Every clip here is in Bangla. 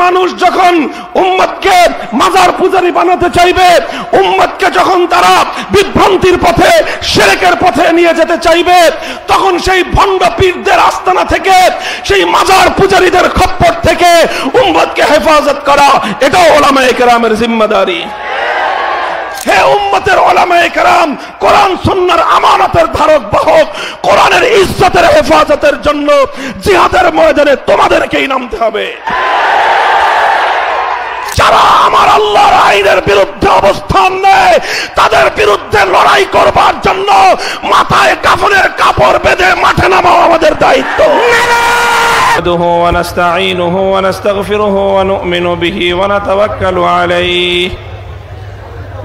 মানুষ যখন উম্মতকে মাজার পূজারী বানাতে চাইবে, উম্মতকে যখন তারা বিভ্রান্তির পথে, শিরকের পথে নিয়ে যেতে চাইবে, তখন সেই ভণ্ড পীরদের আস্তানা থেকে, সেই মাজার পূজারীদের খপ্পর থেকে উম্মতকে হেফাজত করা, এটাও উলামায়ে কেরামের জিম্মাদারি। হে উম্মতের উলামায়ে কেরাম, কোরআন সুন্নাহর আমানতের ধারক বাহক, কোরআনের ইজ্জতের হেফাজতের জন্য জিহাদের ময়দানে তোমাদেরকেই নামতে হবে। যারা আমার আল্লাহর আইনের বিরুদ্ধে অবস্থান নেয়, তাদের বিরুদ্ধে লড়াই করবার জন্য মাথায় কাফনের কাপড় বেঁধে মাঠে নামাও আমাদের দায়িত্ব। نحمده ونستعينه ونستغفره ونؤمن به ونتوكل عليه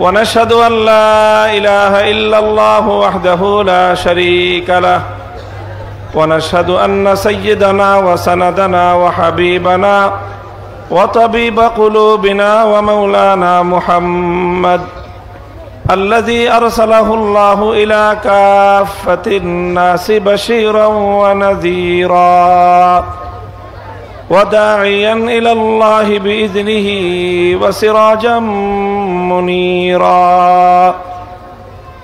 ونشهد أن لا إله إلا الله وحده لا شريك له ونشهد أن سيدنا وسندنا وحبيبنا وطبيب قلوبنا ومولانا محمد الذي أرسله الله إلى كافة الناس بشيرا ونذيرا وداعيا إلى الله بإذنه وسراجا منيرا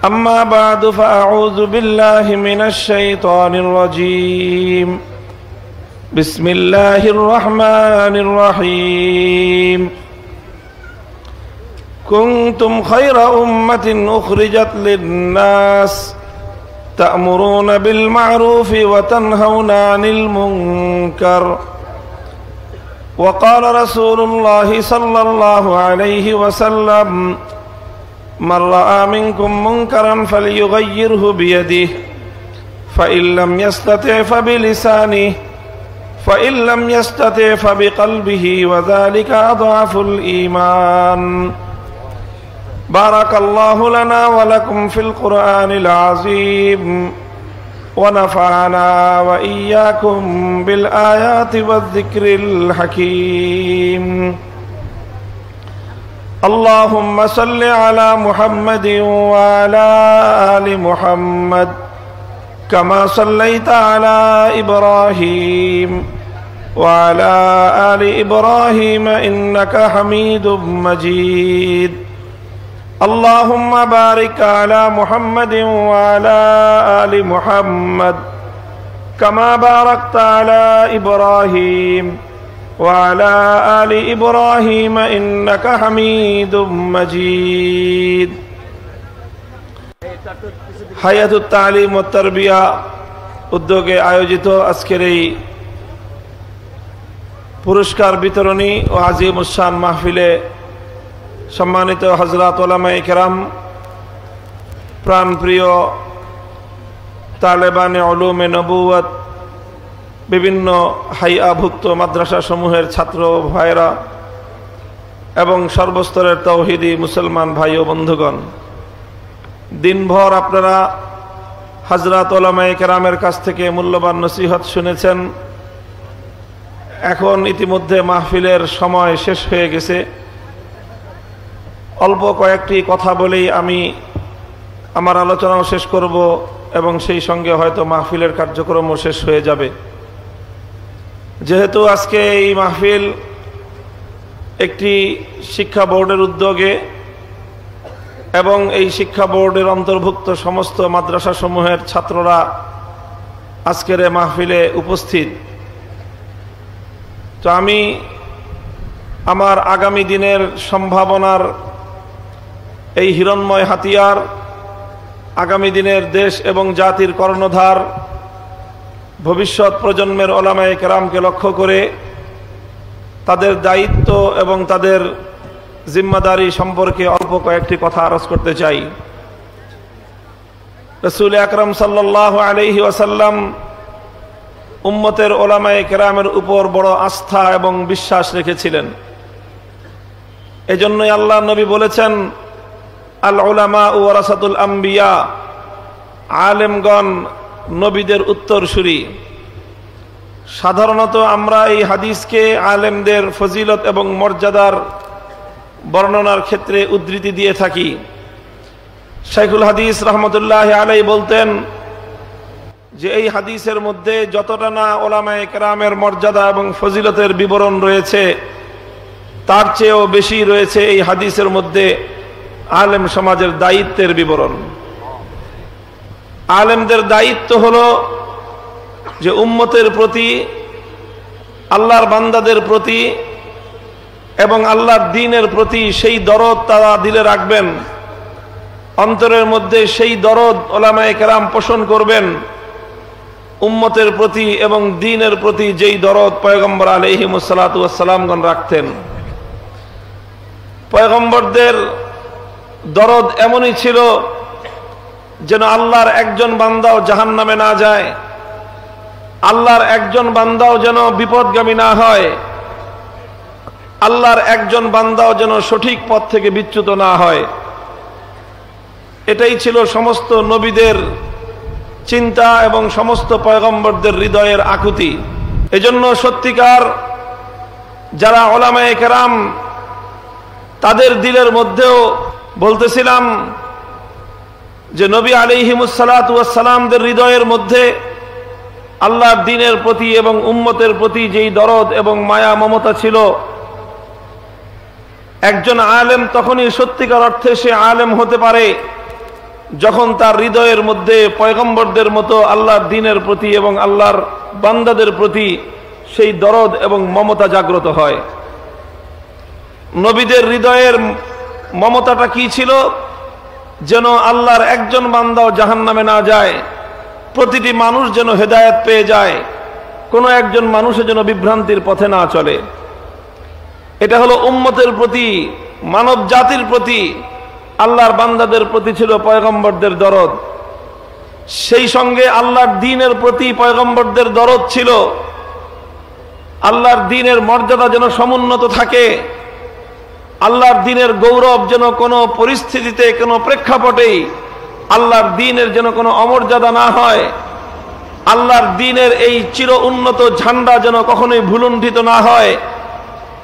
أما بعد فأعوذ بالله من الشيطان الرجيم بسم الله الرحمن الرحيم كنتم خير أمة أخرجت للناس تأمرون بالمعروف وتنهون عن المنكر وقال رسول الله صلى الله عليه وسلم من رأى منكم منكرا فليغيره بيده فإن لم يستطع فبلسانه فإن لم يستطع فبقلبه وذلك أضعف الإيمان بارك الله لنا ولكم في القرآن العظيم ونفعنا وإياكم بالآيات والذكر الحكيم اللهم صل على محمد وعلى آل محمد كما صليت على إبراهيم وعلى آل إبراهيم إنك حميد مجيد اللهم بارك على محمد وعلى آل محمد كما باركت على إبراهيم وعلى آل إبراهيم إنك حميد مجيد হায়াতুত তালিম ও তারবিয়া উদ্যোগে আয়োজিত আজকের এই পুরস্কার বিতরণী ও আজিমুস শান মাহফিলে সম্মানিত হযরত উলামায়ে কেরাম, প্রাণপ্রিয় তালেবানে উলুমে নবুয়ত, বিভিন্ন হাইয়াভুক্ত মাদ্রাসা সমূহের ছাত্র ভাইরা এবং সর্বস্তরের তাওহীদি মুসলমান ভাই ও বন্ধুগণ, দিনভর আপনারা হযরত উলামায়ে কেরামের কাছ থেকে মূল্যবান নসিহত শুনেছেন। এখন ইতিমধ্যে মাহফিলের সময় শেষ হয়ে গেছে। অল্প কয়েকটি কথা বলেই আমি আমার আলোচনাও শেষ করব এবং সেই সঙ্গে হয়তো মাহফিলের কার্যক্রমও শেষ হয়ে যাবে। যেহেতু আজকে এই মাহফিল একটি শিক্ষা বোর্ডের উদ্যোগে এবং এই শিক্ষা বোর্ডের অন্তর্ভুক্ত সমস্ত মাদ্রাসা সমূহের ছাত্ররা আজকের এই মাহফিলে উপস্থিত, তো আমি আমার আগামী দিনের সম্ভাবনার এই হিরণ্ময় হাতিয়ার, আগামী দিনের দেশ এবং জাতির কর্ণধার, ভবিষ্যৎ প্রজন্মের উলামায়ে কেরামকে লক্ষ্য করে তাদের দায়িত্ব এবং তাদের জিম্মাদারি সম্পর্কে অল্প কয়েকটি কথা আরজ করতে চাই। রাসূল আকরাম সাল্লাল্লাহু আলাইহি ওয়াসাল্লাম উম্মতের উলামায়ে কেরামের উপর বড় আস্থা এবং বিশ্বাস রেখেছিলেন। এজন্যই আল্লাহ নবী বলেছেন, আল উলামা ওয়ারাসাতুল আম্বিয়া, আলেমগণ নবীদের উত্তরসূরি। সাধারণত আমরা এই হাদিসকে আলেমদের ফজিলত এবং মর্যাদার বর্ণনার ক্ষেত্রে উদ্ধৃতি দিয়ে থাকি। শাইখুল হাদিস রহমতুল্লাহ আলাইহি বলতেন যে এই হাদিসের মধ্যে যতটা না উলামায়ে কেরামের মর্যাদা এবং ফজিলতের বিবরণ রয়েছে, তার চেয়েও বেশি রয়েছে এই হাদিসের মধ্যে আলেম সমাজের দায়িত্বের বিবরণ। আলেমদের দায়িত্ব হলো যে উম্মতের প্রতি, আল্লাহর বান্দাদের প্রতি এবং আল্লাহর দ্বীনের প্রতি সেই দরদ তারা দিলে রাখবেন, অন্তরের মধ্যে সেই দরদ উলামায়ে কেরাম পোষণ করবেন উম্মতের প্রতি এবং দ্বীনের প্রতি যেই দরদ পয়গম্বর আলাইহিমুস সালাতু ওয়াস সালামগণ রাখতেন। পয়গম্বরদের দরদ এমনই ছিল যেন আল্লাহর একজন বান্দাও জাহান্নামে না যায়, আল্লাহর একজন বান্দাও যেন বিপদগামী না হয়, আল্লাহর একজন বান্দাও যেন সঠিক পথ থেকে বিচ্যুত না হয়। এটাই ছিল সমস্ত নবীদের চিন্তা এবং সমস্ত পয়গম্বরদের হৃদয়ের আকুতি। এজন্য সত্যিকার যারা উলামায়ে কেরাম, তাদের দিলের মধ্যেও বলতেছিলাম যে নবী আলাইহিমুস সালাতু ওয়াস সালামদের হৃদয়ের মধ্যে আল্লাহর দ্বীনের প্রতি এবং উম্মতের প্রতি যেই দরদ এবং মায়া মমতা ছিল, একজন আলেম তখনই সত্যিকার অর্থে সে আলেম হতে পারে যখন তার হৃদয়ের মধ্যে পয়গম্বরদের মতো আল্লাহর দ্বীনের প্রতি এবং আল্লাহর বান্দাদের প্রতি সেই দরদ এবং মমতা জাগ্রত হয়। নবীদের হৃদয়ের মমতাটা কি ছিল? যেন আল্লাহর একজন বান্দাও জাহান্নামে না যায়, প্রতিটি মানুষ যেন হেদায়েত পেয়ে যায়, কোনো একজন মানুষের যেন বিভ্রান্তির পথে না চলে। এটা হলো উম্মতের প্রতি, মানব জাতির প্রতি, আল্লাহর বান্দাদের প্রতি ছিল পয়গম্বরদের দরদ। সেই সঙ্গে আল্লাহর দ্বীনের প্রতি পয়গম্বরদের দরদ ছিল আল্লাহর দ্বীনের মর্যাদা যেন সমুন্নত থাকে, আল্লাহর দ্বীনের গৌরব যেন কোনো পরিস্থিতিতে, কোনো প্রেক্ষাপটেই আল্লাহর দ্বীনের যেন কোনো অমর্যাদা না হয়, আল্লাহর দ্বীনের এই চির উন্নত ঝান্ডা যেন কখনোই ভুলুণ্ঠিত না হয়।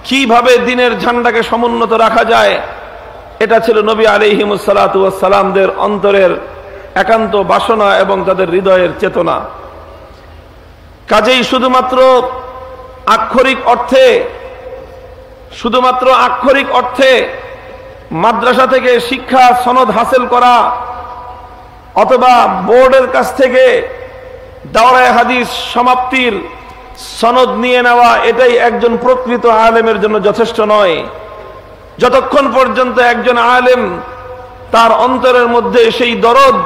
কিভাবে দ্বীনের ঝান্ডাকে সমুন্নত রাখা যায়, এটা ছিল নবী আলাইহিমুস সালাতু ওয়াস সালামদের অন্তরের একান্ত বাসনা এবং তাদের হৃদয়ের চেতনা। কাজেই শুধুমাত্র আক্ষরিক অর্থে মাদ্রাসা থেকে শিক্ষা সনদ হাসিল করা অথবা বোর্ডের কাছ থেকে দাওরায়ে হাদিস সমাপ্তির সনদ নিয়ে নেওয়া, এটাই একজন প্রকৃত আলেমের জন্য যথেষ্ট নয়। যতক্ষণ পর্যন্ত একজন আলেম তার অন্তরের মধ্যে সেই দরদ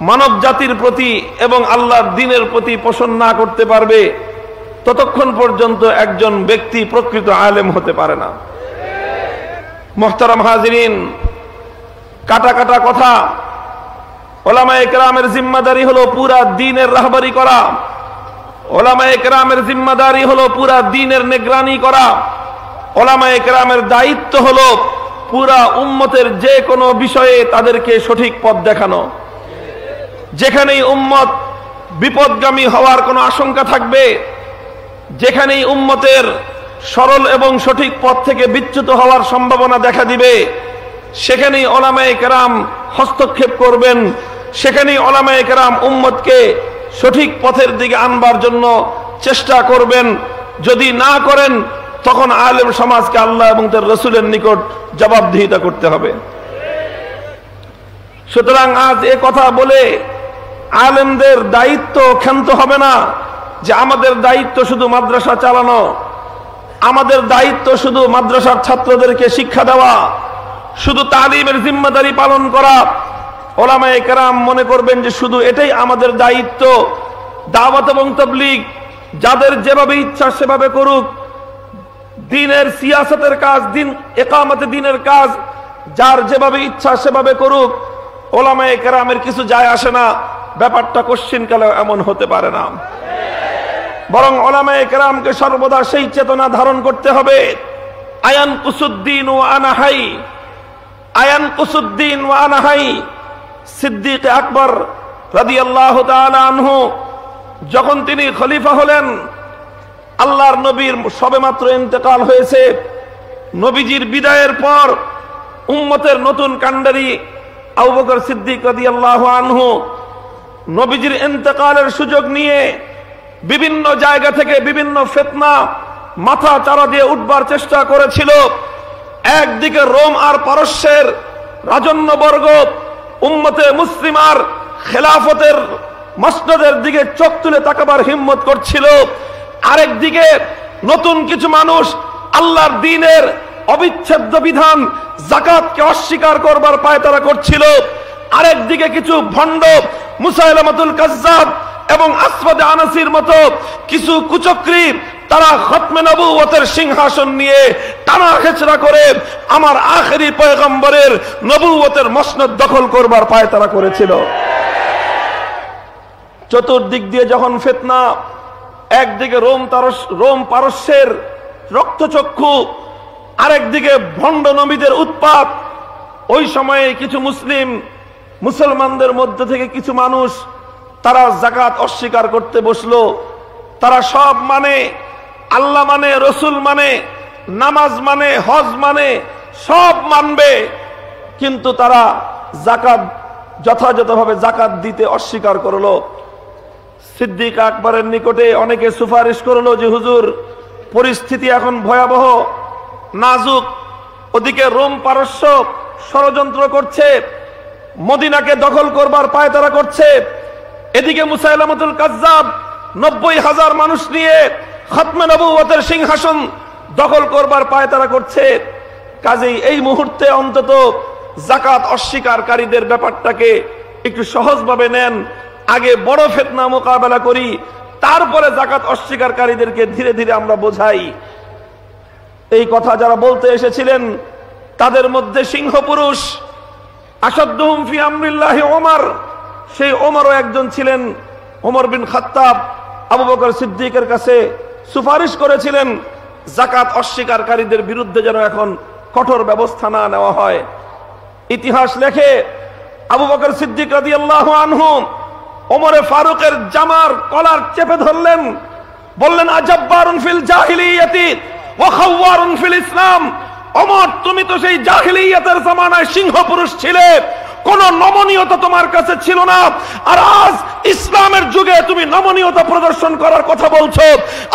মানব জাতির প্রতি এবং আল্লাহর দ্বীনের প্রতি পোষণ না করতে পারবে, ততক্ষণ পর্যন্ত একজন ব্যক্তি প্রকৃত আলেম হতে পারে না। মুহতারাম হাজিরিন, কাটা কাটা কথা, উলামায়ে কেরামের জিম্মাদারি হলো পুরা দ্বীনের রাহবারি করা, উলামায়ে কেরামের জিম্মাদারি হলো পুরা দ্বীনের নিগরানি করা, উলামায়ে কেরামের দায়িত্ব হলো পুরা উম্মতের যে কোনো বিষয়ে তাদেরকে সঠিক পথ দেখানো। যেখানেই উম্মত বিপদগামী হওয়ার কোনো আশঙ্কা থাকবে, যেখানেই উম্মতের সরল এবং সঠিক পথ থেকে বিচ্যুত হওয়ার সম্ভাবনা দেখা দিবে, সেখানেই উলামায়ে কেরাম হস্তক্ষেপ করবেন, সেখানেই উলামায়ে কেরাম উম্মতকে সঠিক পথের দিকে আনবার জন্য চেষ্টা করবেন। যদি না করেন, তখন আলেম সমাজকে আল্লাহ এবং তার রাসূলের নিকট জবাবদিহিতা করতে হবে। সুতরাং আজ এ কথা বলে আলেমদের দায়িত্ব ক্ষান্ত হবে না যে আমাদের দায়িত্ব শুধু মাদ্রাসা চালানো, আমাদের দায়িত্ব শুধু মাদ্রাসার ছাত্রদেরকে শিক্ষা দেওয়া, শুধু তালিমের জিম্মাদারি পালন করা। উলামায়ে কেরাম মনে করবেন যে শুধু এটাই আমাদের দায়িত্ব। দাওয়াত এবং তাবলীগ যাদের যেভাবে ইচ্ছা সেভাবে করুক, দ্বীনের সিয়াসতের কাজ, দ্বীন ইকামতে দ্বীনের কাজ যার যেভাবে ইচ্ছা সেভাবে করুক, উলামায়ে কেরামের কিছু যায় আসে না। ব্যাপারটা কোশ্চিনকালে এমন হতে পারে না, বরং উলামায়ে কেরামকে সর্বদা সেই চেতনা ধারণ করতে হবে, আয়ান কুসুদ্দিন ওয়া আনা হাই, আয়ান কুসুদ্দিন ওয়া আনা হাই। সিদ্দিক আকবর রাদিয়াল্লাহু তাআলা আনহু যখন তিনি খলিফা হলেন, আল্লাহর নবীর সবেমাত্র ইন্তেকাল হয়েছে, নবীজির বিদায়ের পর উম্মতের নতুন কাণ্ডারি আবু বকর সিদ্দিক রাদিয়াল্লাহু আনহু নবীজির ইন্তেকালের সুযোগ নিয়ে বিভিন্ন জায়গা থেকে বিভিন্ন ফিতনা মাথা চারা দিয়ে উঠবার চেষ্টা করেছিল। একদিকে রোম আর পারস্যের রাজন্যবর্গ উম্মতে মুসলিমার খেলাফতের মসনদের দিকে চোখ তুলে তাকাবার হিম্মত করছিল, আরেকদিকে নতুন কিছু মানুষ আল্লাহর দ্বীনের অবিচ্ছেদ্য বিধান যাকাতকে অস্বীকার করবার পায়তারা করছিল। আরেকদিকে কিছু ভণ্ড মুসাইলামাতুল কাজ্জাব এবং আসওয়াদ আনাসির মতো কিছু কুচক্রী তারা খতমে নবুয়তের সিংহাসন নিয়ে টানা খেচড়া করে আমার আখেরি পয়গম্বরের নবুয়তের মসনদ দখল করবার পায়তারা করেছিল। চতুর্দিক দিয়ে যখন ফিতনা, একদিকে রোম পারস্যের রক্তচক্ষু, আরেকদিকে ভণ্ড নবীদের উৎপাত, ওই সময়ে কিছু মুসলমানদের মধ্যে থেকে কিছু মানুষ তারা যাকাত অস্বীকার করতে বসলো। তারা সব মানে, আল্লাহ মানে, রসুল মানে, নামাজ মানে, হজ মানে, সব মানবে, কিন্তু তারা যাকাত যথাযথভাবে যাকাত দিতে অস্বীকার করলো। সিদ্দিক আকবরের নিকটে অনেকে সুপারিশ করলো যে হুজুর, পরিস্থিতি এখন ভয়াবহ, নাজুক, ওদিকে রোম পারস্য ষড়যন্ত্র করছে, মদিনাকে দখল করবার পায়তারা করছে, এদিকে মুসাইলামাতুল কাজ্জাব 90,000 মানুষ নিয়ে খতমে নবুয়তের সিংহাসন দখল করবার পায়তারা করছে। কাজেই এই মুহূর্তে অন্তত যাকাত অস্বীকারীদের ব্যাপারটাকে একটু সহজভাবে নেন, আগে বড় ফিতনা মোকাবেলা করি, তারপরে যাকাত অস্বীকারীদেরকে ধীরে ধীরে আমরা বোঝাই। এই কথা যারা বলতে এসেছিলেন তাদের মধ্যে সিংহ পুরুষ আসাদুহুম ফি আমরিল্লাহি ওমর, সেই ওমরও একজন ছিলেন। ওমর বিন খাত্তাব আবু বকর সিদ্দিকের কাছে সুপারিশ করেছিলেন যাকাত অস্বীকারীদের বিরুদ্ধে যেন এখন কঠোর ব্যবস্থা না নেওয়া হয়। ইতিহাস লেখে আবু বকর সিদ্দিক রাদিয়াল্লাহু আনহু ওমরে ফারুকের জামার কলার চেপে ধরলেন, বললেন আজাব্বারুন ফিল জাহিলিয়াতি ওয়া খাওয়ারুন ফিল ইসলাম। ওমর, তুমি তো সেই জাহিলিয়াতের জামানায় সিংহ পুরুষ ছিলে, কোন নমনীয়তা তোমার কাছে ছিল না, আর আজ ইসলামের যুগে তুমি নমনীয়তা প্রদর্শন করার কথা বলছো।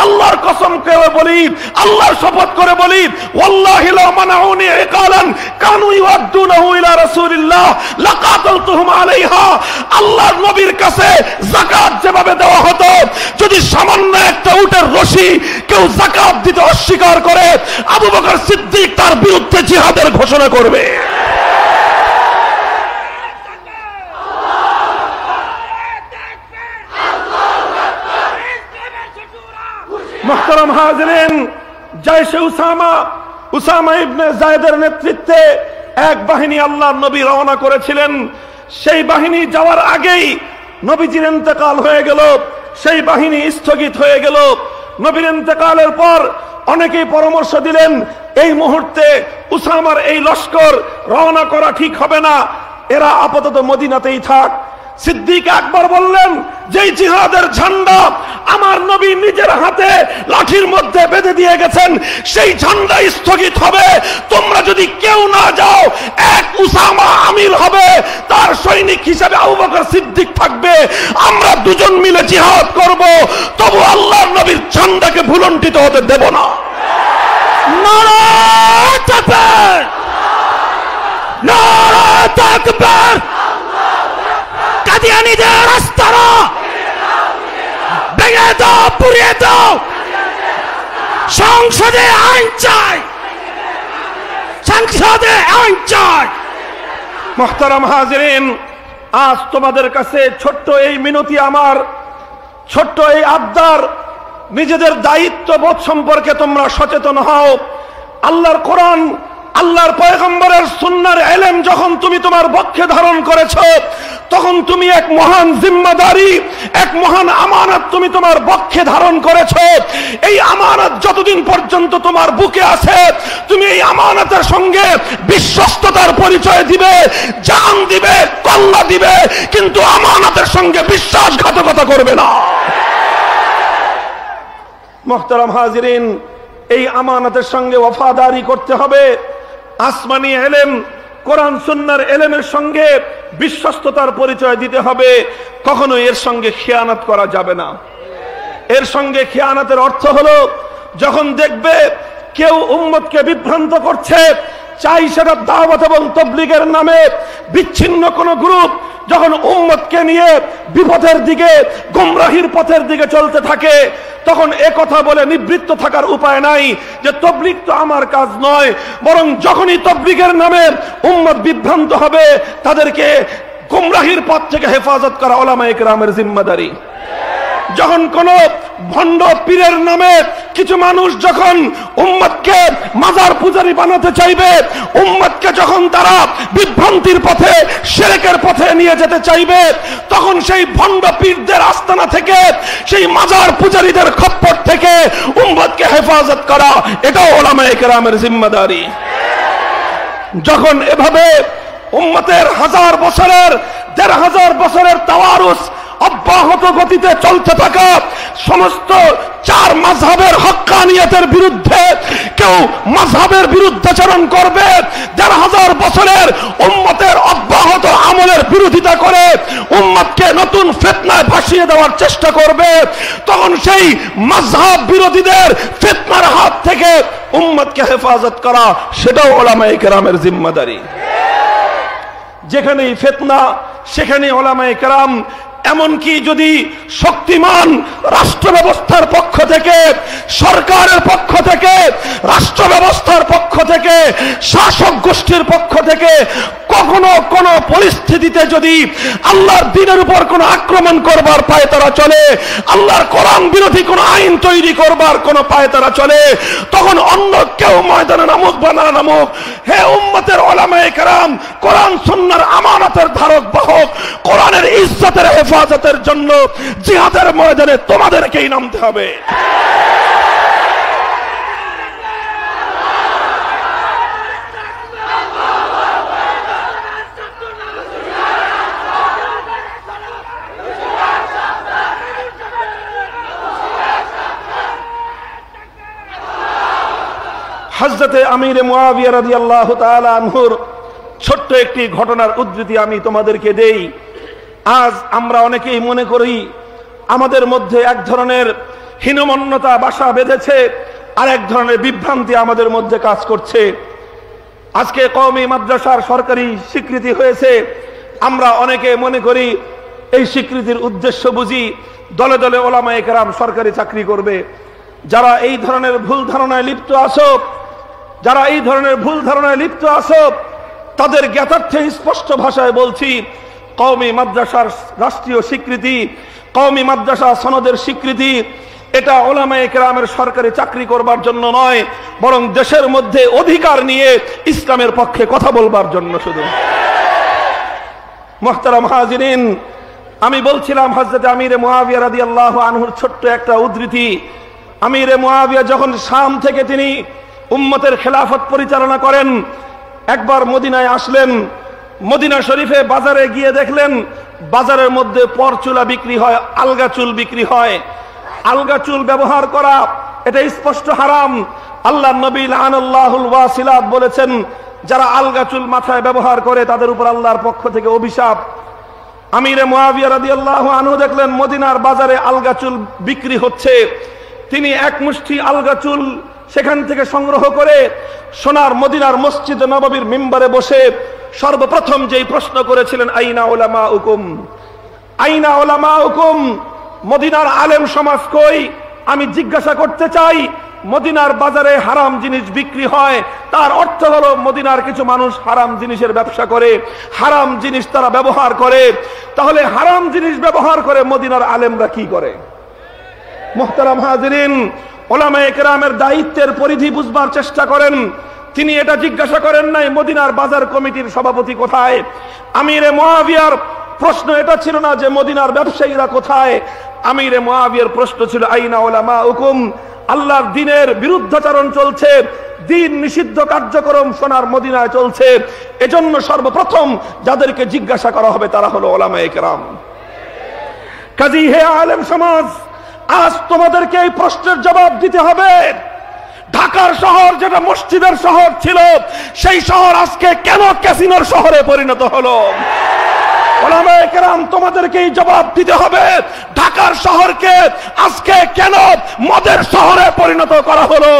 আল্লাহর কসম করে বলি, আল্লাহর শপথ করে বলি, ওয়াল্লাহি লা মানাউনি ইকালান কানু ইউদ্দুনাহু ইলা রাসূলিল্লাহ লাকাতালতুহুম আলাইহা। আল্লাহর নবীর কাছে যাকাত যেভাবে দেওয়া হতো, যদি সামান্য একটা উটের রশি কেউ যাকাত দিতে অস্বীকার করে, আবু বকর সিদ্দিক তার বিরুদ্ধে জিহাদের ঘোষণা করবে। মুহতারাম হাজিরিন, জাইশে উসামা ইবনে যায়েদের নেতৃত্বে এক বাহিনী আল্লাহর নবী রওনা করেছিলেন। সেই বাহিনী যাওয়ার আগেই নবীজির ইন্তেকাল হয়ে গেল, সেই বাহিনী স্থগিত হয়ে গেল। নবীর ইন্তেকালের পর অনেকেই পরামর্শ দিলেন এই মুহূর্তে উসামার এই লস্কর রওনা করা ঠিক হবে না, এরা আপাতত মদিনাতেই থাক। সিদ্দিক আকবর বললেন, যেই জিহাদের ঝান্ডা আমার নবী নিজের হাতে লাঠির মধ্যে বেঁধে দিয়ে গেছেন, সেই ঝান্ডা স্থগিত হবে। তোমরা যদি কেউ না যাও, এক উসামা আমির হবে, তার সৈনিক হিসেবে আবু বকর সিদ্দিক থাকবে, আমরা দুজন মিলে জিহাদ করব, তবু আল্লাহর নবীর ঝান্ডাকে ভুলণ্ঠিত হতে দেব না। নারায়ে তাকবীর, নারায়ে তাকবীর। কাদিয়ানীদের আস্তানা ভেঙে দাও, পুড়িয়ে দাও। সংসদে আইন চাই, সংসদে আইন চাই। মুহতারাম হাজিরিন, আজ তোমাদের কাছে ছোট্ট এই মিনতি, আমার ছোট্ট এই আবদার, নিজেদের দায়িত্ববোধ সম্পর্কে তোমরা সচেতন হও। আল্লাহর কোরআন, আল্লাহর পয়গম্বরের সুন্নাহর ইলম যখন তুমি তোমার বক্ষে ধারণ করেছো, তখন তুমি এক মহান জিম্মাদারি, এক মহান আমানত তুমি তোমার বক্ষে ধারণ করেছো। এই আমানত যতদিন পর্যন্ত তোমার বুকে আছে, তুমি এই আমানতের সঙ্গে বিশ্বস্ততার পরিচয় দিবে, জান দিবে, কল্লা দিবে, কিন্তু আমানতের সঙ্গে বিশ্বাসঘাতকতা করবে না। মুহতারাম হাজিরিন, এই আমানতের সঙ্গে ওয়াফাদারি করতে হবে। আসমানি ইলম, কোরআন সুন্নাহর ইলমের সঙ্গে বিশ্বস্ততার পরিচয় দিতে হবে। কখনো এর সঙ্গে খেয়ানত করা যাবে না। এর সঙ্গে খেয়ানতের অর্থ হলো যখন দেখবে কেউ উম্মতকে বিভ্রান্ত করছে, চাই সেটা দাওয়াত এবং তাবলীগের নামে বিচ্ছিন্ন কোন গ্রুপ যখন উম্মতকে নিয়ে বিপদের দিকে, গোমরাহির পথের দিকে চলতে থাকে, তখন এ কথা বলে নিবৃত্ত থাকার উপায় নাই যে তাবলীগ তো আমার কাজ নয়। বরং যখনই তাবলীগের নামে উম্মত বিভ্রান্ত হবে, তাদেরকে গোমরাহির পথ থেকে হেফাজত করা উলামায়ে কেরামের জিম্মাদারি। যখন কোন ভণ্ড পীরের নামে কিছু মানুষ যখন উম্মতকে মাজার পূজারী বানাতে চাইবে, উম্মতকে যখন তারা বিভ্রান্তির পথে, শিরকের পথে নিয়ে যেতে চাইবে, তখন সেই ভণ্ড পীরদের আস্তানা থেকে, সেই মাজার পূজারীদের খপ্পর থেকে উম্মতকে হেফাজত করা, এটাও উলামায়ে কেরামের জিম্মাদারি। যখন এভাবে উম্মতের 1000 বছরের, 1500 বছরের তাওয়ারুস অব্যাহত গতিতে চলতে থাকা সমস্ত 4 মাযহাবের হক্কানিয়তের বিরুদ্ধে কেউ মাযহাবের বিরুদ্ধাচরণ করবে, 1500 বছরের উম্মতের অব্যাহত আমলের বিরোধিতা করে উম্মতকে নতুন ফিতনায় ভাসিয়ে দেওয়ার চেষ্টা করবে, তখন সেই মাযহাব বিরোধীদের ফিতনার হাত থেকে উম্মতকে হেফাজত করা, সেটাও উলামায়ে কেরামের জিম্মাদারি। যেখানেই ফিতনা সেখানেই উলামায়ে কেরাম, এমনকি যদি শক্তিমান রাষ্ট্র ব্যবস্থার পক্ষ থেকে, সরকারের পক্ষ থেকে, রাষ্ট্র ব্যবস্থার পক্ষ থেকে, শাসক গোষ্ঠীর পক্ষ থেকে কখনো কোন পরিস্থিতিতে যদি আল্লাহর দ্বীনের উপর কোন আক্রমণ করবার পায়তারা চলে, আল্লাহর কোরআন বিরোধী কোন আইন তৈরি করবার কোন পায়তারা চলে, তখন অন্য কেউ ময়দানে নামুক বা না নামুক, হে উম্মতের উলামায়ে কেরাম, কোরআন সুন্নাহর আমানতের ধারক বাহক, কোরআনের ইজ্জতের হেফাজতের জন্য জিহাদের ময়দানে তোমাদেরকেই নামতে হবে। হযরতে আমিরে মুআবিয়া রাদিয়াল্লাহু তাআলা আনহুর ছোট্ট একটি ঘটনার উদ্ধৃতি আমি তোমাদেরকে দেই। আজ আমরা অনেকেই মনে করি আমাদের মধ্যে এক ধরনের হীনমন্যতা বাসা বেঁধেছে, আর এক ধরনের বিভ্রান্তি আমাদের মধ্যে কাজ করছে। আজকে কওমি মাদ্রাসার সরকারি স্বীকৃতি হয়েছে, আমরা অনেকে মনে করি এই স্বীকৃতির উদ্দেশ্য বুঝি দলে দলে উলামায়ে কেরাম সরকারি চাকরি করবে। যারা এই ধরনের ভুল ধারণায় লিপ্ত আছো, যারা এই ধরনের ভুল ধারণায় লিপ্ত আছো, তাদের জ্ঞাতার্থে স্পষ্ট ভাষায় বলছি, কওমি মাদ্রাসার রাষ্ট্রীয় স্বীকৃতি, কওমি মাদ্রাসা সনদের স্বীকৃতি, এটা উলামায়ে কেরামের সরকারি চাকরি করবার জন্য নয়, বরং দেশের মধ্যে অধিকার নিয়ে ইসলামের পক্ষে কথা বলবার জন্য শুধু। মুহতারাম হাজিরিন, আমি বলছিলাম হযরত আমিরে মুআবিয়া রাদিয়াল্লাহু আনহুর ছোট্ট একটা উদ্ধৃতি। আমিরে মুআবিয়া যখন শাম থেকে তিনি উম্মতের খেলাফত পরিচালনা করেন, একবার মদিনায় আসলেন। মদিনা শরীফে বাজারে গিয়ে দেখলেন বাজারের মধ্যে পরচুলা বিক্রি হয়, আলগা চুল বিক্রি হয়। আলগা চুল ব্যবহার করা এটা স্পষ্ট হারাম। আল্লাহর নবী লাআনাল্লাহুল ওয়াসিলাত বলেছেন, যারা আলগা চুল মাথায় ব্যবহার করে তাদের উপর আল্লাহর পক্ষ থেকে অভিশাপ। আমিরে মুআবিয়া রাদিয়াল্লাহু আনহু দেখলেন মদিনার বাজারে আলগা চুল বিক্রি হচ্ছে। তিনি এক মুষ্টি আলগা চুল সেখান থেকে সংগ্রহ করে সোনার মদিনার মসজিদ নববীর মিম্বারে বসে সর্বপ্রথম যেই প্রশ্ন করেছিলেন, আইনা উলামাউকুম, আইনা উলামাউকুম, মদিনার আলেম সমাজ কই? আমি জিজ্ঞাসা করতে চাই, মদিনার বাজারে হারাম জিনিস বিক্রি হয়, তার অর্থ হলো মদিনার কিছু মানুষ হারাম জিনিসের ব্যবসা করে, হারাম জিনিস তারা ব্যবহার করে। তাহলে হারাম জিনিস ব্যবহার করে মদিনার আলেমরা কি করে? মুহতারাম হাজিরিন, উলামায়ে কেরামের দায়িত্বের পরিধি বুঝবার চেষ্টা করেন। তিনি এটা জিজ্ঞাসা করেন নাই মদিনার বাজার কমিটির সভাপতি কোথায়। আমিরে মুআবিয়ার প্রশ্ন এটা ছিল না যে মদিনার ব্যবসায়ীরা কোথায়। আমিরে মুআবিয়ার প্রশ্ন ছিল, আইনা উলামাউকুম, আল্লাহর দ্বীনের বিরুদ্ধাচরণ চলছে, দ্বীন নিষিদ্ধ কার্যক্রম সোনার মদিনায় চলছে, এজন্য সর্বপ্রথম যাদেরকে জিজ্ঞাসা করা হবে তারা হলো উলামায়ে কেরাম। কাজী হে আলেম সমাজ, আজ তোমাদেরকে এই প্রশ্নের জবাব দিতে হবে। ঢাকার শহর যেটা মসজিদের শহর ছিল, সেই শহর আজকে কেন ক্যাসিনোর শহরে পরিণত হলো? ওলামায়ে কেরাম তোমাদেরকেই জবাব দিতে হবে। ঢাকার শহরকে আজকে কেন মদের শহরে পরিণত করা হলো?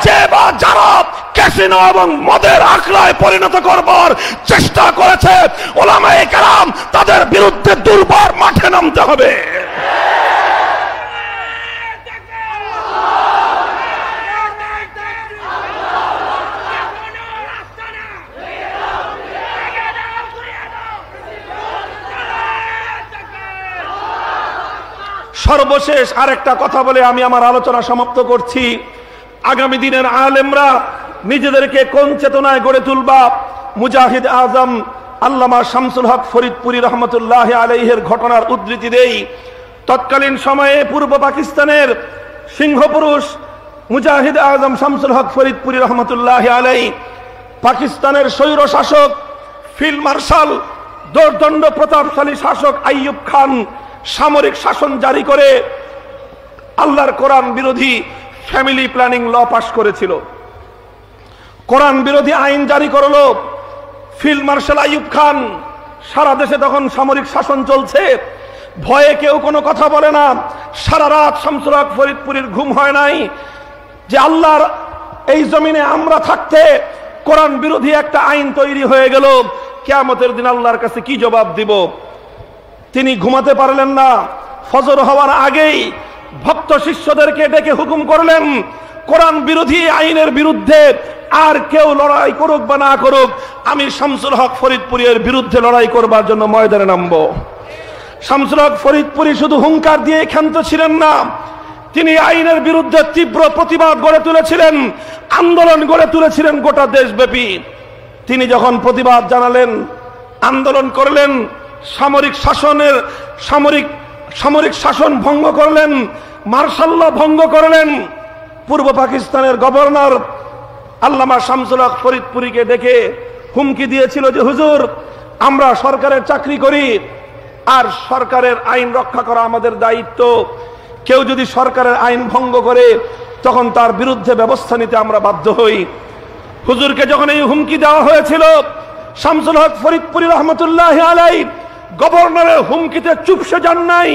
যে বা যারা ক্যাসিনো এবং মদের আখড়ায় পরিণত করবার চেষ্টা করেছে, ওলামায়ে কেরাম তাদের বিরুদ্ধে দুর্বার মাঠে নামতে হবে। সর্বশেষ আরেকটা কথা বলে আমি আমার আলোচনা সমাপ্ত করছি। আগামী দিনের আলেমরা নিজেদেরকে কোন চেতনায় গড়ে তুলবা? মুজাহিদ আজম আল্লামা শামসুল হক ফরিদপুরি রহমতুল্লাহ আলাইহির ঘটনার উদ্ধৃতি দেই। তৎকালীন সময়ে পূর্ব পাকিস্তানের সিংহপুরুষ মুজাহিদ আজম শামসুল হক ফরিদপুরি রহমতুল্লাহ আলাইহি পাকিস্তানের স্বৈর শাসক ফিল্ড মার্শাল দোর্দণ্ড প্রতাপশালী শাসক আইয়ুব খান সামরিক শাসন জারি করে আল্লাহর কোরআন বিরোধী ফ্যামিলি প্ল্যানিং ল পাস করেছিল। কোরআন বিরোধী আইন জারি করলো ফিল্ড মার্শাল আইয়ুব খান। সারা দেশে তখন সামরিক শাসন চলছে, ভয়ে কেউ কোনো কথা বলে না। সারা রাত শামসুল হক ফরিদপুরীর ঘুম হয় নাই যে আল্লাহর এই জমিনে আমরা থাকতে কোরআন বিরোধী একটা আইন তৈরি হয়ে গেল, কিয়ামতের দিন আল্লাহর কাছে কি জবাব দিব? তিনি ঘুমাতে পারলেন না। ফজর হওয়ার আগেই ভক্ত শিষ্যদেরকে ডেকে হুকুম করলেন, কোরআন বিরোধী আইনের বিরুদ্ধে আর কেউ লড়াই করুক বা না করুক, আমি শামসুল হক ফরিদপুরীর বিরুদ্ধে লড়াই করবার জন্য ময়দানে নামবো। শামসুল হক ফরিদপুরী শুধু হুঙ্কার দিয়ে ক্ষান্ত ছিলেন না, তিনি আইনের বিরুদ্ধে তীব্র প্রতিবাদ গড়ে তুলেছিলেন, আন্দোলন গড়ে তুলেছিলেন গোটা দেশব্যাপী। তিনি যখন প্রতিবাদ জানালেন, আন্দোলন করলেন, সামরিক শাসন ভঙ্গ করলেন, মার্শাল ল ভঙ্গ করলেন। পূর্ব পাকিস্তানের গভর্নর আল্লামা শামসুল হক ফরিদপুরীকে ডেকে হুমকি দিয়েছিল যে হুজুর, আমরা সরকারের চাকরি করি আর সরকারের আইন রক্ষা করা আমাদের দায়িত্ব। কেউ যদি সরকারের আইন ভঙ্গ করে তখন তার বিরুদ্ধে ব্যবস্থা নিতে আমরা বাধ্য হই। হুজুরকে যখন এই হুমকি দেওয়া হয়েছিল, শামসুল হক ফরিদপুরী রহমতুল্লাহ আলাইহি গভর্নরের হুমকিতে চুপসে যান নাই।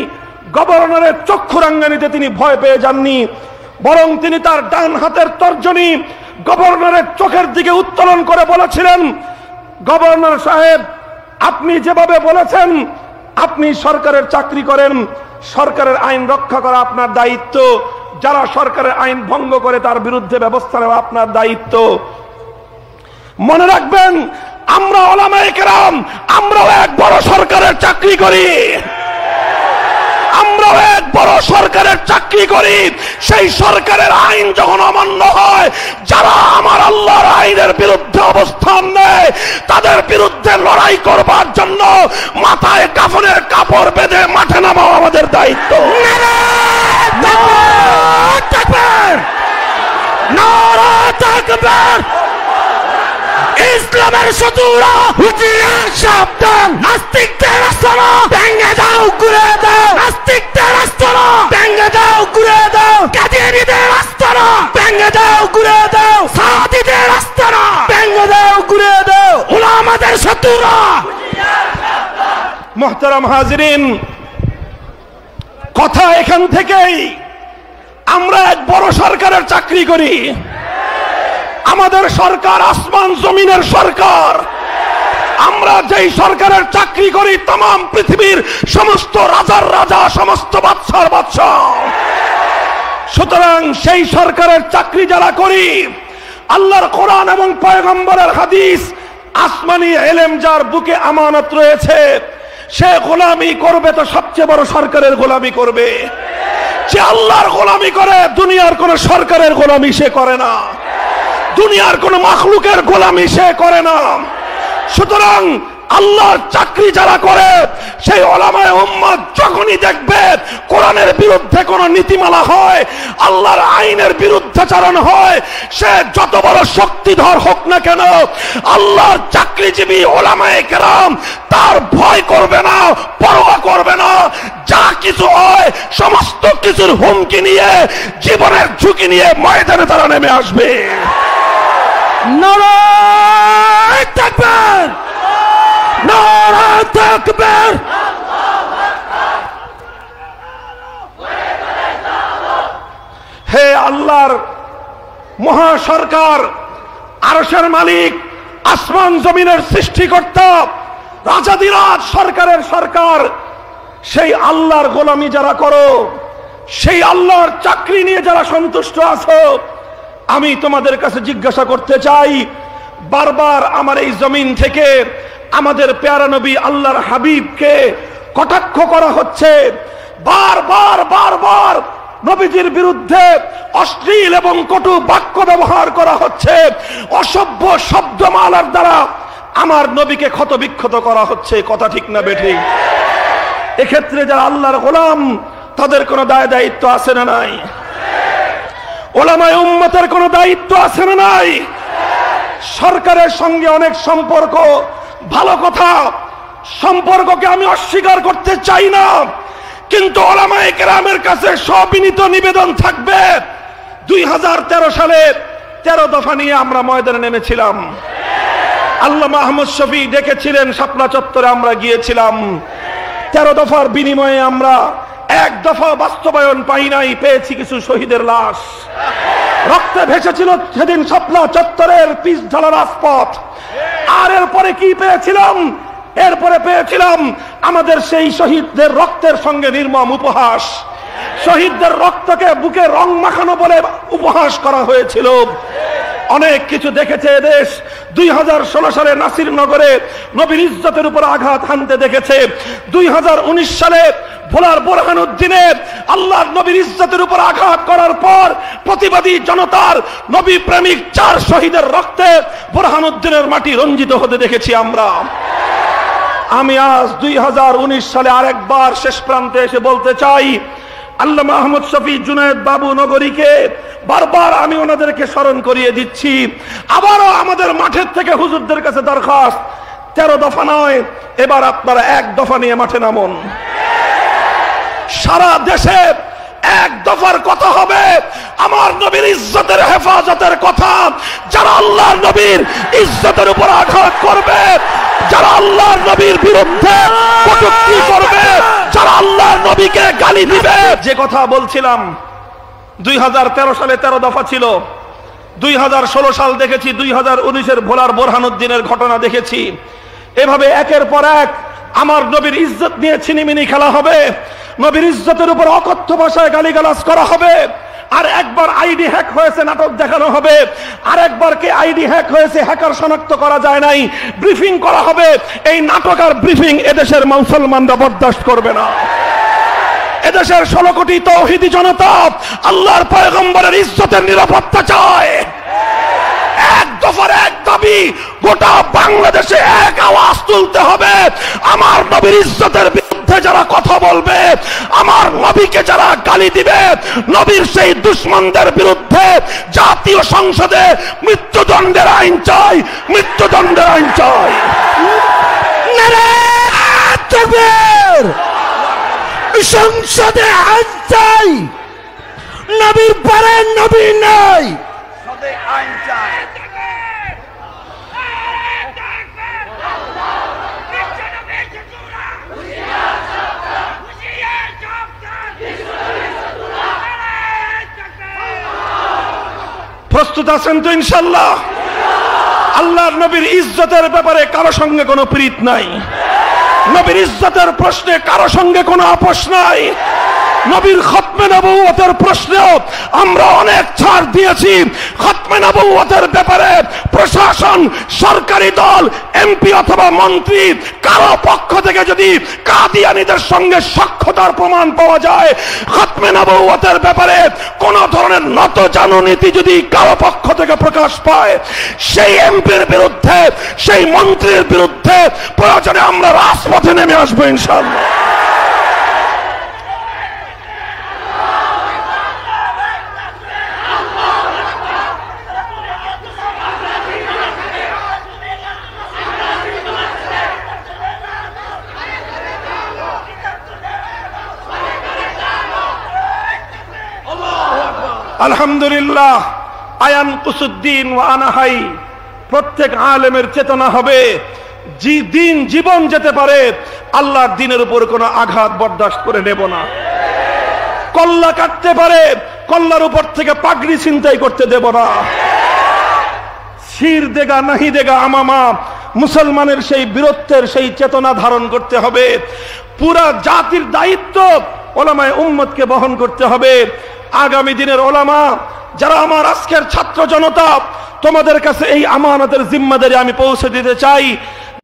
গভর্নরের চক্ষু রাঙ্গানিতে তিনি ভয় পেয়ে যাননি, বরং তিনি তার ডান হাতের তর্জনী গভর্নরের চোখের দিকে উত্তোলন করে বলেছিলেন, গভর্নর সাহেব, আপনি যেভাবে বলেছেন আপনি সরকারের চাকরি করেন, সরকারের আইন রক্ষা করা আপনার দায়িত্ব, যারা সরকারের আইন ভঙ্গ করে তার বিরুদ্ধে ব্যবস্থা নেওয়া আপনার দায়িত্ব। মনে রাখবেন, আমরা উলামায়ে কেরাম আমরাও এক বড় সরকারের চাকরি করি, আমরাও এক বড় সরকারের চাকরি করি। সেই সরকারের আইন যখন অমান্য হয়, যারা আমার আল্লাহর আইনের বিরুদ্ধে অবস্থান নেয় তাদের বিরুদ্ধে লড়াই করবার জন্য মাথায় কাফনের কাপড় বেঁধে মাঠে নামাও আমাদের দায়িত্ব। নারায়ে তাকবীর! ইসলামের শত্রুরা হুঁশিয়ার সাবধান! নাস্তিকদের আস্তানা ভেঙে দাও, ঘুরে দাও! নাস্তিকদের আস্তানা ভেঙে দাও, ঘুরে দাও! কাদিয়ানীদের আস্তানা ভেঙে দাও, ঘুরে দাও! সাদিদের আস্তানা ভেঙে দাও, ঘুরে দাও! উলামাদের শত্রুরা! মুহতারাম হাজিরিন, কথা এখান থেকেই। আমরা এক বড় সরকারের চাকরি করি, আমাদের সরকার আসমান জমিনের সরকার। আমরা যেই সরকারের চাকরি করি तमाम পৃথিবীর সমস্ত রাজার রাজা, সমস্ত বাদশার বাদশা। সুতরাং সেই সরকারের চাকরি যারা করি, আল্লাহর কোরআন এবং পয়গম্বরের হাদিস, আসমানি ইলম যার বুকে আমানত রয়েছে, সে গোলামি করবে তো সবচেয়ে বড় সরকারের গোলামি করবে। যে আল্লাহর গোলামি করে, দুনিয়ার কোন সরকারের গোলামি সে করে না, দুনিয়ার কোন মাখলুকের গোলামি সে করে না। সুতরাং আল্লাহর চাকরি যারা করে, সেই উলামায়ে উম্মত যখনই দেখবে কোরআনের বিরুদ্ধে কোন নীতিমালা হয়, আল্লাহর আইনের বিরুদ্ধাচরণ হয়, সে যত বড় শক্তিধর হোক না কেন, আল্লাহর চাকরিজীবী উলামায়ে কেরাম তার ভয় করবে না, পরোয়া করবে না। যা কিছু হয় সমস্ত কিছুর হুমকি নিয়ে, জীবনের ঝুঁকি নিয়ে ময়দানে তারা নেমে আসবে। নারায়ে তাকবীর! নারে তাকবীর। হে আল্লাহর মহা সরকার, আরশের মালিক, আসমান জমিনের সৃষ্টিকর্তা, রাজাদিরাজ সরকারের সরকার, সেই আল্লাহর গোলামি যারা করো, সেই আল্লাহর চাকরি নিয়ে যারা সন্তুষ্ট আছো, আমি তোমাদের কাছে জিজ্ঞাসা করতে চাই, বারবার আমার এই জমিন থেকে আমাদের প্যারা নবী আল্লাহর হাবিবকে কটাক্ষ করা হচ্ছে, বারবার বারবার নবীজির বিরুদ্ধে অশ্লীল এবং কটু বাক্য ব্যবহার করা হচ্ছে, অসভ্য শব্দমালার দ্বারা আমার নবীকে ক্ষতবিক্ষত করা হচ্ছে। কথা ঠিক না বেঠিক? এক্ষেত্রে যারা আল্লাহর গোলাম, তাদের কোনো দায় দায়িত্ব আছে না নাই? ওলামায়ে উম্মতের কোনো দায়িত্ব আছে না নাই? সরকারের সঙ্গে অনেক সম্পর্ক, ভালো কথা, সম্পর্ককে আমি অস্বীকার করতে চাই না, কিন্তু ওলামায়ে কেরামের কাছে সবিনীত নিবেদন থাকবে, 2013 সালে 13 দফা নিয়ে আমরা ময়দানে নেমেছিলাম। আল্লামা আহমদ শফি ডেকেছিলেন শাপলা চত্বরে, আমরা গিয়েছিলাম। 13 দফার বিনিময়ে আমরা এক দফা বাস্তবায়ন পাই নাই, পেয়েছি কিছু শহীদের লাশ। রক্তে ভেসেছিল সেদিন শাপলা চত্বরের পিচ ঢালা রাজপথ। আর এরপরে কি পেয়েছিলাম? এরপরে পেয়েছিলাম আমাদের সেই শহীদদের রক্তের সঙ্গে নির্মম উপহাস। শহীদদের রক্তকে বুকে রং মাখানো বলে উপহাস করা হয়েছিল। অনেক কিছু দেখেছে এদেশ। 2016 সালে নাসিরনগরে নবীর ইজ্জতের উপর আঘাত হানতে দেখেছে। 2019 সালে ভোলার বোরহানউদ্দিনে আল্লাহর নবীর ইজ্জতের উপর আঘাত করার পর প্রতিবাদী জনতার নবী প্রেমিক 4 শহীদের রক্তে বোরহানউদ্দিনের মাটি রঞ্জিত হতে দেখেছি আমরা। আমি আজ 2019 সালে আরেকবার শেষ প্রান্তে এসে বলতে চাই, আল্লামা আহমদ শফি, জুনায়েদ বাবু নগরীকে বারবার আমি ওনাদেরকে স্মরণ করিয়ে দিচ্ছি। আবারও আমাদের মাঠের থেকে হুজুরদের কাছে দরখাস্ত, 13 দফা নয়, এবার আপনারা 1 দফা নিয়ে মাঠে নামুন। সারা দেশে 1 দফার কথা হবে, আমার নবীর ইজ্জতের হেফাজতের কথা। যারা আল্লাহর নবীর ইজ্জতের উপর আঘাত করবে, যারা আল্লাহর নবীর বিরুদ্ধে কটূক্তি করবে, যারা আল্লাহর নবীকে গালি দিবে, যে কথা বলছিলাম 2013 সালে 13 দফা ছিল, 2016 সাল দেখেছি, 2019-এর ভোলার বোরহানউদ্দিনের ঘটনা দেখেছি। এভাবে একের পর এক আমার নবীর ইজ্জত নিয়ে ছিনিমিনি খেলা হবে, নবীর ইজ্জতের উপর অকথ্য ভাষায় গালিগালাজ করা হবে। আর একবার আইডি হ্যাক হয়েছে নাটক দেখানো হবে, আর একবার কে আইডি হ্যাক হয়েছে হ্যাকার শনাক্ত করা যায় নাই, ব্রিফিং করা হবে। এই নাটক আর ব্রিফিং এদেশের মুসলমানরা বরদাস্ত করবে না। এদেশের 16 কোটি তাওহীদি জনতা আল্লাহর পয়গম্বরের ইজ্জতের নিরাপত্তা চায়। 1 দফার 1 দাবি, গোটা বাংলাদেশে এক আওয়াজ তুলতে হবে। আমার নবীর ইজ্জতের বিরুদ্ধে যারা কথা বলবে, আমার নবীকে যারা গালি দিবে, নবীর সেই দুশমনদের বিরুদ্ধে জাতীয় সংসদে মৃত্যুদণ্ডের আইন চাই, মৃত্যুদণ্ডের আইন চাই। নারে তাকবীর! সংসদে আইন চাই, নবীর পরে নবী নাই, আইন চাই। প্রস্তুত আছেন তো ইনশাআল্লাহ? আল্লাহর নবীর ইজ্জতের ব্যাপারে কারো সঙ্গে কোনো প্রীত নাই, নবীর ইজ্জতের প্রশ্নে কারো সঙ্গে কোনো আপোষ নাই। নবীর খতমে নবুয়তের প্রশ্নেও আমরা অনেক ছাড় দিয়েছি। খতমে নবুয়তের ব্যাপারে প্রশাসন, সরকারি দল, এমপি অথবা মন্ত্রী কারো পক্ষ থেকে যদি কাদিয়ানীদের সঙ্গে সাক্ষাতের প্রমাণ পাওয়া যায়, খতমে নবুয়তের ব্যাপারে কোন ধরনের নতজানু নীতি যদি কারো পক্ষ থেকে প্রকাশ পায়, সেই এমপির বিরুদ্ধে, সেই মন্ত্রীর বিরুদ্ধে প্রয়োজনে আমরা রাজপথে নেমে আসবো ইনশাআল্লাহ। আলহামদুলিল্লাহ, আয়ান কুসুদ্দিন ওয়া আনা হাই। প্রত্যেক আলেমের চেতনা হবে দিন জীবন যেতে পারে, আল্লাহর দিনের উপর কোনো আঘাত বরদাস্ত করে নেব না। কল্লা কাটতে পারে, কল্লার উপর থেকে পাগড়ি ছিনতাই করতে দেব না। শির দেগা নাহি দেগা আমামা, মুসলমানের সেই বীরত্বের সেই চেতনা ধারণ করতে হবে। পুরা জাতির দায়িত্ব ওলামায়ে উম্মতকে বহন করতে হবে। আগামী দিনের ওলামা যারা, আমার আজকের ছাত্র জনতা, তোমাদের কাছে এই আমানতের জিম্মাদারি আমি পৌঁছে দিতে চাই।